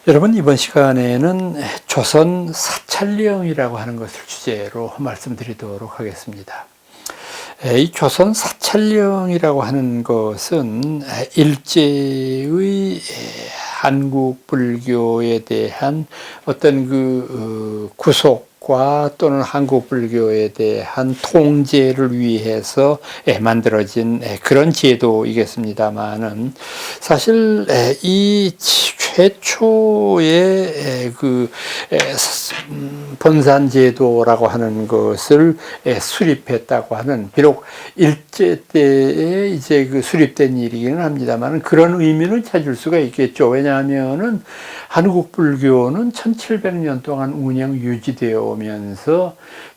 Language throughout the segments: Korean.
여러분, 이번 시간에는 조선 사찰령이라고 하는 것을 주제로 말씀드리도록 하겠습니다. 이 조선 사찰령이라고 하는 것은 일제의 한국 불교에 대한 어떤 구속과 또는 한국 불교에 대한 통제를 위해서 만들어진 그런 제도이겠습니다만은, 사실 이 최초의 본산제도라고 하는 것을 수립했다고 하는, 비록 일제 때에 이제 수립된 일이기는 합니다만 그런 의미는 찾을 수가 있겠죠. 왜냐하면은 한국 불교는 1700년 동안 운영 유지되어 오면서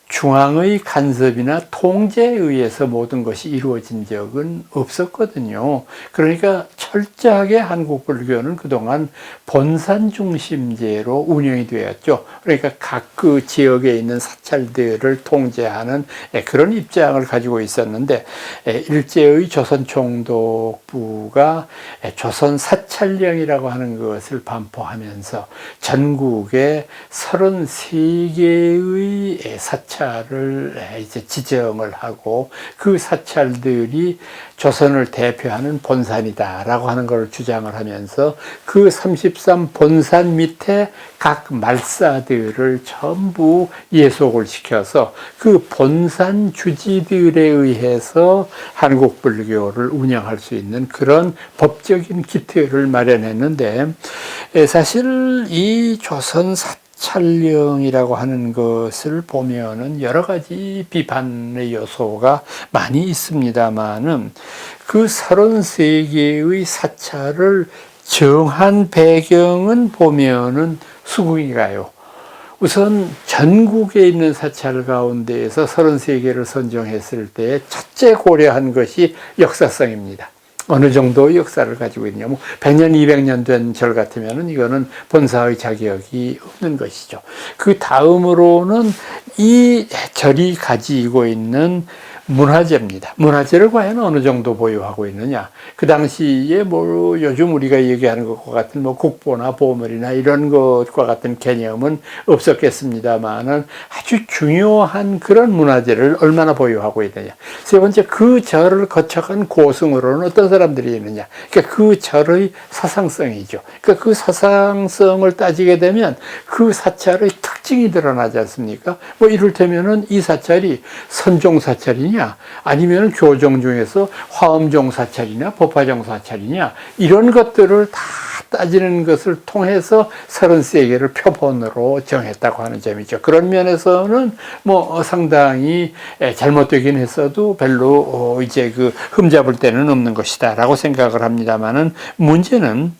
중앙의 간섭이나 통제에 의해서 모든 것이 이루어진 적은 없었거든요. 그러니까 철저하게 한국 불교는 그동안 본산 중심제로 운영이 되었죠. 그러니까 각 그 지역에 있는 사찰들을 통제하는 그런 입장을 가지고 있었는데, 일제의 조선 총독부가 조선 사찰령이라고 하는 것을 반포하면서 전국에 33개의 사찰을 이제 지정을 하고, 그 사찰들이 조선을 대표하는 본산이다라고 하는 걸 주장을 하면서 그 33 본산 밑에 각 말사들을 전부 예속을 시켜서 그 본산 주지들에 의해서 한국 불교를 운영할 수 있는 그런 법적인 기틀을 마련했는데, 사실 이 조선 사찰령이라고 하는 것을 보면은 여러 가지 비판의 요소가 많이 있습니다만은, 그 33개의 사찰을 정한 배경은 보면은 수긍이 가요. 우선 전국에 있는 사찰 가운데에서 33개를 선정했을 때 첫째 고려한 것이 역사성입니다. 어느 정도 역사를 가지고 있냐. 100년, 200년 된 절 같으면은 이거는 본사의 자격이 없는 것이죠. 그 다음으로는 이 절이 가지고 있는 문화재입니다. 문화재를 과연 어느 정도 보유하고 있느냐. 그 당시에 요즘 우리가 얘기하는 것과 같은 국보나 보물이나 이런 것과 같은 개념은 없었겠습니다만은 아주 중요한 그런 문화재를 얼마나 보유하고 있느냐. 세 번째, 그 절을 거쳐간 고승으로는 어떤 사람들이 있느냐. 그러니까 그 절의 사상성이죠. 그러니까 그 사상성을 따지게 되면 그 사찰의 특징이 드러나지 않습니까? 이를테면은 이 사찰이 선종 사찰이냐, 아니면 교종 중에서 화엄종 사찰이냐, 법화종 사찰이냐, 이런 것들을 다 따지는 것을 통해서 33개를 표본으로 정했다고 하는 점이죠. 그런 면에서는 상당히 잘못되긴 했어도 별로 이제 흠잡을 데는 없는 것이다라고 생각을 합니다만은, 문제는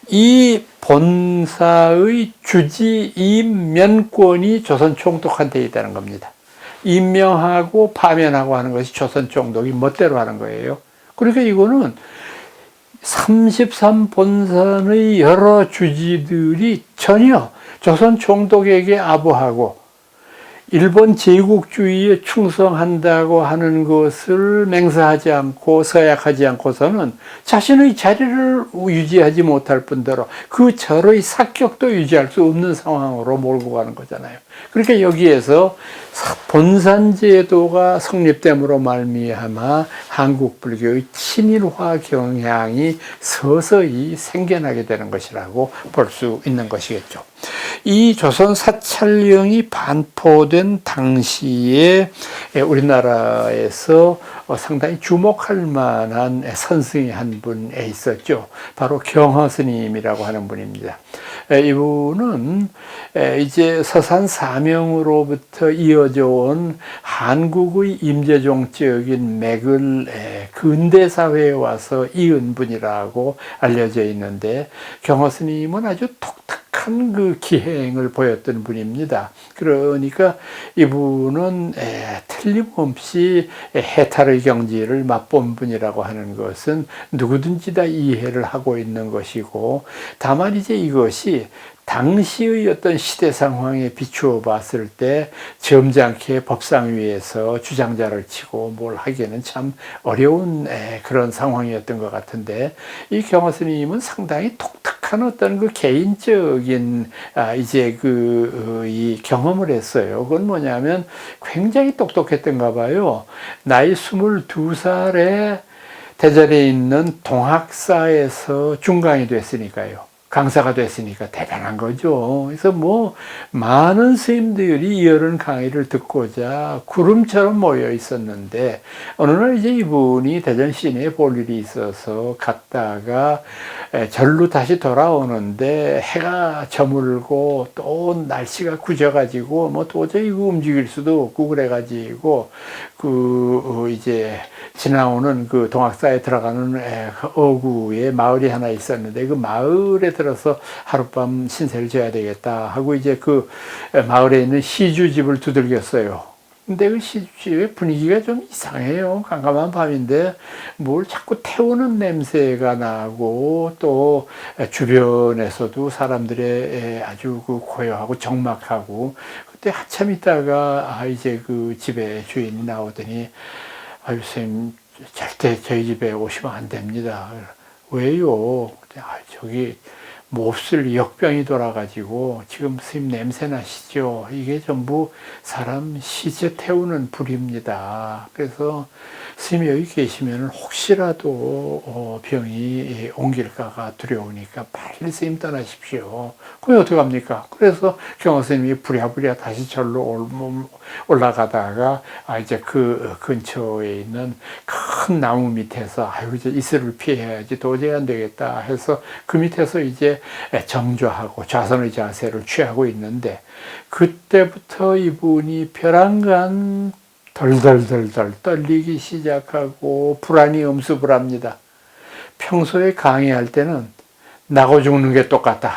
이 본사의 주지 임면권이 조선 총독한테 있다는 겁니다. 임명하고 파면하고 하는 것이 조선 총독이 멋대로 하는 거예요. 그러니까 이거는 33 본산의 여러 주지들이 전혀 조선 총독에게 아부하고 일본 제국주의에 충성한다고 하는 것을 맹세하지 않고 서약하지 않고서는 자신의 자리를 유지하지 못할 뿐더러 그 절의 사격도 유지할 수 없는 상황으로 몰고 가는 거잖아요. 그러니까 여기에서 본산제도가 성립됨으로 말미암아 한국 불교의 친일화 경향이 서서히 생겨나게 되는 것이라고 볼 수 있는 것이겠죠. 이 조선 사찰령이 반포된 당시에 우리나라에서 상당히 주목할 만한 선생이 한 분 있었죠. 바로 경허 스님이라고 하는 분입니다. 이분은 이제 서산 사명으로부터 이어져 온 한국의 임재종적인 맥을 근대 사회에 와서 이은 분이라고 알려져 있는데, 경허 스님은 아주 독특한 그 기행을 보였던 분입니다. 그러니까 이분은 틀림없이 해탈의 경지를 맛본 분이라고 하는 것은 누구든지 다 이해를 하고 있는 것이고, 다만 이제 이것이 당시의 어떤 시대 상황에 비추어 봤을 때 점잖게 법상 위에서 주장자를 치고 뭘 하기에는 참 어려운 그런 상황이었던 것 같은데, 이 경허 스님은 상당히 독특한 독특한 어떤 그 개인적인 이제 이 경험을 했어요. 그건 뭐냐면 굉장히 똑똑했던가 봐요. 나이 22살에 대전에 있는 동학사에서 중강이 됐으니까요. 강사가 됐으니까 대단한 거죠. 그래서 뭐 많은 스님들이 이어른 강의를 듣고자 구름처럼 모여 있었는데 어느 날 이제 이분이 대전 시내에 볼 일이 있어서 갔다가 절로 다시 돌아오는데 해가 저물고 또 날씨가 굳어가지고 뭐 도저히 움직일 수도 없고 그래가지고 이제 지나오는 그 동학사에 들어가는 어구에 마을이 하나 있었는데 그 마을에 들어서 하룻밤 신세를 져야 되겠다 하고 이제 그 마을에 있는 시주집을 두들겼어요. 근데 그 시주집의 분위기가 좀 이상해요. 깜깜한 밤인데 뭘 자꾸 태우는 냄새가 나고 또 주변에서도 사람들의 아주 그 고요하고 적막하고 그때 한참 있다가 이제 그 집에 주인이 나오더니 아유 선생님 절대 저희 집에 오시면 안 됩니다. 왜요? 저기 몹쓸 역병이 돌아가지고 지금 스님 냄새 나시죠? 이게 전부 사람 시체 태우는 불입니다. 그래서 스님이 여기 계시면 혹시라도 병이 옮길까가 두려우니까 빨리 스님 떠나십시오. 그럼 어떡합니까? 그래서 경호 스님이 부랴부랴 다시 절로 올라가다가 이제 그 근처에 있는 큰 나무 밑에서 이제 이슬을 피해야지 도저히 안 되겠다 해서 그 밑에서 이제 정조하고 좌선의 자세를 취하고 있는데 그때부터 이분이 벼랑간 덜덜덜덜 떨리기 시작하고 불안이 엄습을 합니다. 평소에 강의할 때는 나고 죽는 게 똑같다.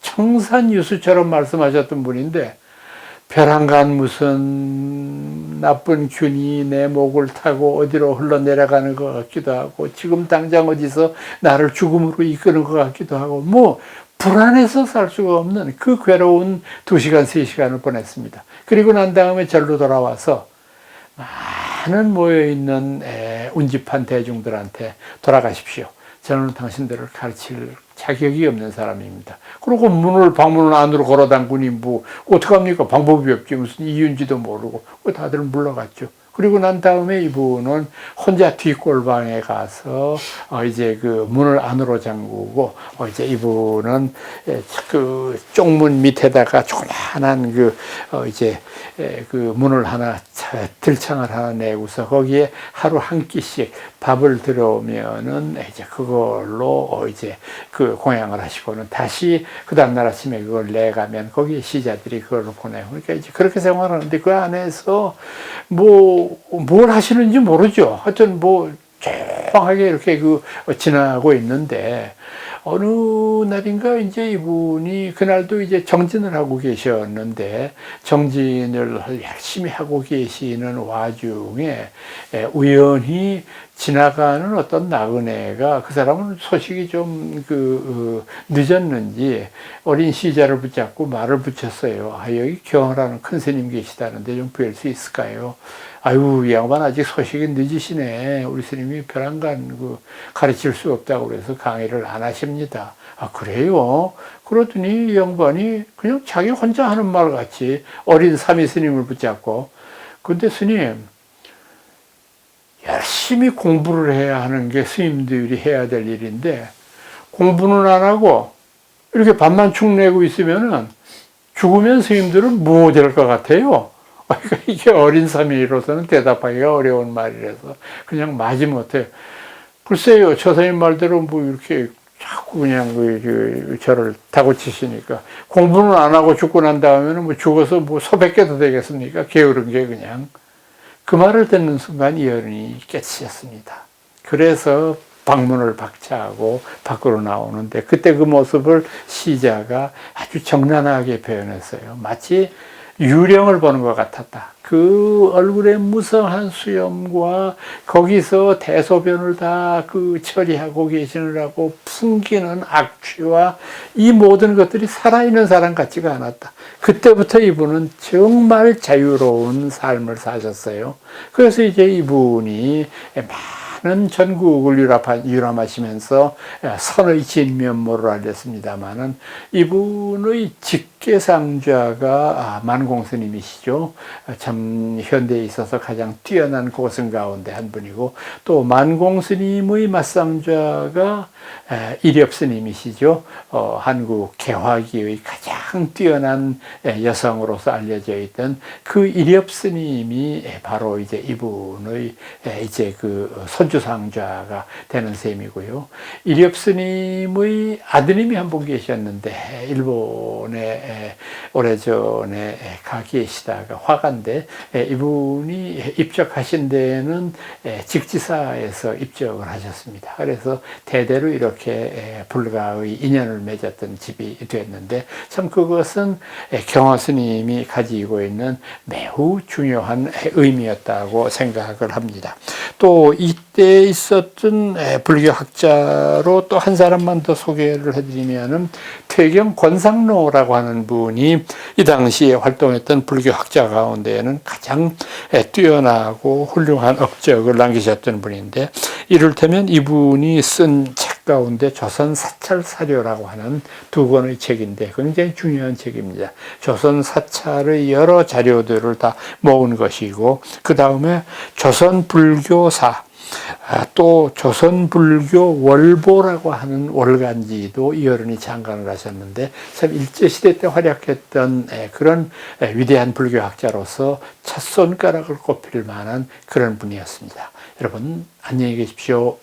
청산유수처럼 말씀하셨던 분인데 벼랑간 무슨 나쁜 균이 내 목을 타고 어디로 흘러내려가는 것 같기도 하고 지금 당장 어디서 나를 죽음으로 이끄는 것 같기도 하고 뭐 불안해서 살 수가 없는 그 괴로운 2시간, 3시간을 보냈습니다. 그리고 난 다음에 절로 돌아와서 많은 모여있는 운집한 대중들한테 돌아가십시오. 저는 당신들을 가르칠 자격이 없는 사람입니다. 그리고 방문을 안으로 걸어 담그니 뭐 어떡합니까? 방법이 없지. 무슨 이유인지도 모르고 다들 물러갔죠. 그리고 난 다음에 이분은 혼자 뒷골방에 가서 이제 그 문을 안으로 잠그고 이제 이분은 그 쪽문 밑에다가 조그만한 이제 그 문을 하나 들창을 하나 내고서 거기에 하루 한 끼씩 밥을 들어오면은 이제 그걸로 이제 그 공양을 하시고는 다시 그 다음날 아침에 그걸 내가면 거기에 시자들이 그걸로 보내요. 그러니까 이제 그렇게 생활하는데 그 안에서 뭘 하시는지 모르죠. 하여튼 조용하게 이렇게 지나고 있는데 어느 날인가 이제 이분이 그날도 이제 정진을 하고 계셨는데 정진을 열심히 하고 계시는 와중에 우연히 지나가는 어떤 나그네가 그 사람은 소식이 좀 늦었는지 어린 시자를 붙잡고 말을 붙였어요. 여기 경허라는 큰 스님 계시다는데 좀 뵐 수 있을까요? 아유, 이 양반 아직 소식이 늦으시네. 우리 스님이 벼랑간 가르칠 수 없다고 그래서 강의를 안 하십니다. 그래요? 그러더니 이 양반이 그냥 자기 혼자 하는 말 같이 어린 사미 스님을 붙잡고 근데 스님 열심히 공부를 해야 하는 게 스님들이 해야 될 일인데 공부는 안 하고 이렇게 밥만 축 내고 있으면은 죽으면 스님들은 뭐 될 것 같아요? 이게 어린 사미로서는 대답하기가 어려운 말이라서 그냥 마지못해 글쎄요, 저 선생님 말대로 이렇게 자꾸 그냥 저를 다고치시니까 공부는 안 하고 죽고 난 다음에는 죽어서 소백개도 되겠습니까? 게으른 게 그냥. 그 말을 듣는 순간 이어른이 깨치셨습니다. 그래서 방문을 박차하고 밖으로 나오는데 그때 그 모습을 시자가 아주 정난하게 표현했어요. 마치 유령을 보는 것 같았다. 그 얼굴에 무성한 수염과 거기서 대소변을 다 처리하고 계시느라고 풍기는 악취와 이 모든 것들이 살아있는 사람 같지가 않았다. 그때부터 이분은 정말 자유로운 삶을 사셨어요. 그래서 이제 이분이 많은 전국을 유람하시면서 선의 진면모를 알렸습니다마는 이분의 직계상좌가 만공스님이시죠. 참 현대에 있어서 가장 뛰어난 고승 가운데 한 분이고, 또 만공스님의 맞상좌가 이렵스님이시죠. 한국 개화기의 가장 뛰어난 여성으로서 알려져 있던 그 이렵스님이 바로 이제 이분의 이제 그 손주상좌가 되는 셈이고요. 이렵스님의 아드님이 한 분 계셨는데 일본에 오래전에 가 계시다가 화가인데 이분이 입적하신 데는 직지사에서 입적을 하셨습니다. 그래서 대대로 이렇게 불가의 인연을 맺었던 집이 됐는데, 참 그것은 경화스님이 가지고 있는 매우 중요한 의미였다고 생각을 합니다. 또 이때 있었던 불교 학자로 또 한 사람만 더 소개를 해드리면은 퇴경 권상로라고 하는 분이 이 당시에 활동했던 불교 학자 가운데에는 가장 뛰어나고 훌륭한 업적을 남기셨던 분인데, 이를테면 이분이 쓴 책 가운데 조선 사찰 사료라고 하는 두 권의 책인데 굉장히 중요한 책입니다. 조선 사찰의 여러 자료들을 다 모은 것이고, 그 다음에 조선 불교사, 또 조선불교 월보라고 하는 월간지도 이어른이 창간을 하셨는데, 참 일제시대 때 활약했던 그런 위대한 불교학자로서 첫 손가락을 꼽힐 만한 그런 분이었습니다. 여러분 안녕히 계십시오.